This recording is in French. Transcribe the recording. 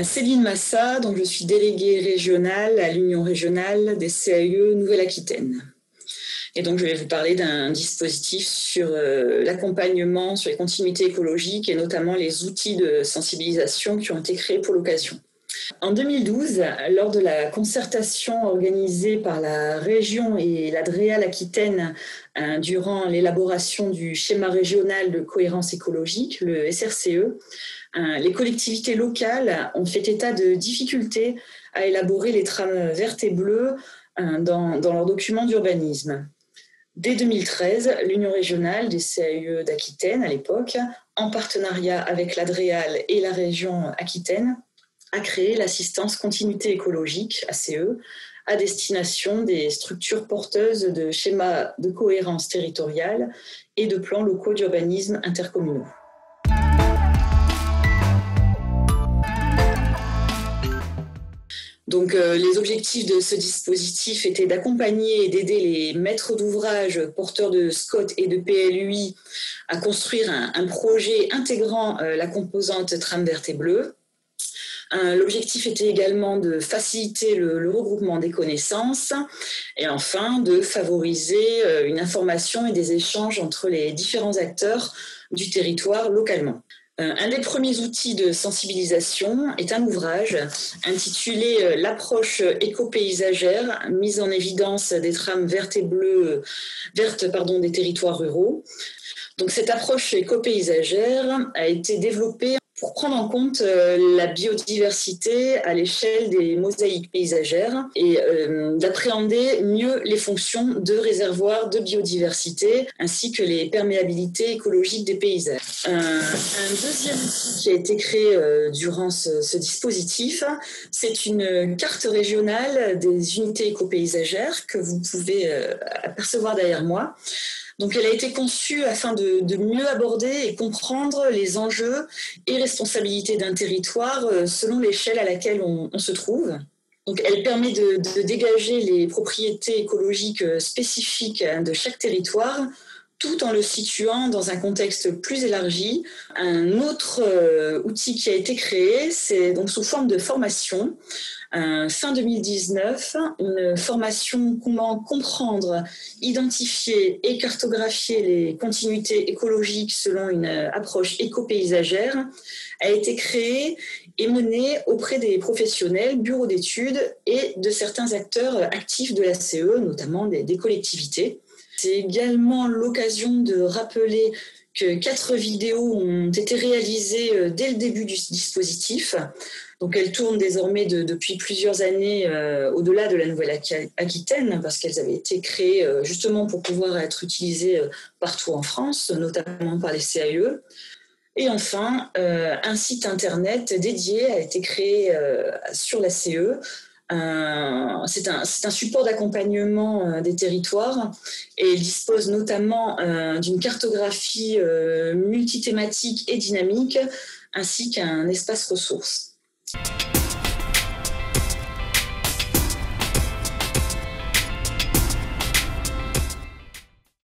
Céline Massa, donc je suis déléguée régionale à l'Union régionale des CAUE Nouvelle-Aquitaine. Et donc je vais vous parler d'un dispositif sur l'accompagnement, sur les continuités écologiques et notamment les outils de sensibilisation qui ont été créés pour l'occasion. En 2012, lors de la concertation organisée par la région et la DREAL Aquitaine durant l'élaboration du schéma régional de cohérence écologique, le SRCE, les collectivités locales ont fait état de difficultés à élaborer les trames vertes et bleues dans leurs documents d'urbanisme. Dès 2013, l'Union régionale des CAUE d'Aquitaine, à l'époque, en partenariat avec la DREAL et la région Aquitaine, a créé l'assistance continuité écologique, ACE, à destination des structures porteuses de schémas de cohérence territoriale et de plans locaux d'urbanisme intercommunaux. Donc, les objectifs de ce dispositif étaient d'accompagner et d'aider les maîtres d'ouvrage porteurs de SCOT et de PLUI à construire un projet intégrant la composante trame verte et bleue. L'objectif était également de faciliter le regroupement des connaissances et enfin de favoriser une information et des échanges entre les différents acteurs du territoire localement. Un des premiers outils de sensibilisation est un ouvrage intitulé « L'approche éco-paysagère, mise en évidence des trames vertes et bleues, des territoires ruraux ». Donc, cette approche éco-paysagère a été développée pour prendre en compte la biodiversité à l'échelle des mosaïques paysagères et d'appréhender mieux les fonctions de réservoirs de biodiversité ainsi que les perméabilités écologiques des paysages. Un deuxième outil qui a été créé durant ce dispositif, c'est une carte régionale des unités éco-paysagères que vous pouvez apercevoir derrière moi. Donc, elle a été conçue afin de mieux aborder et comprendre les enjeux et responsabilités d'un territoire selon l'échelle à laquelle on se trouve. Donc, elle permet de dégager les propriétés écologiques spécifiques de chaque territoire, tout en le situant dans un contexte plus élargi. Un autre outil qui a été créé, c'est donc sous forme de formation. Fin 2019, une formation comment comprendre, identifier et cartographier les continuités écologiques selon une approche éco-paysagère a été créée et menée auprès des professionnels, bureaux d'études et de certains acteurs actifs de la CE, notamment des collectivités. C'est également l'occasion de rappeler que 4 vidéos ont été réalisées dès le début du dispositif. Donc, elles tournent désormais depuis plusieurs années au-delà de la Nouvelle-Aquitaine parce qu'elles avaient été créées justement pour pouvoir être utilisées partout en France, notamment par les CAUE. Et enfin, un site internet dédié a été créé sur la CE. C'est un support d'accompagnement des territoires et il dispose notamment d'une cartographie multithématique et dynamique ainsi qu'un espace ressources.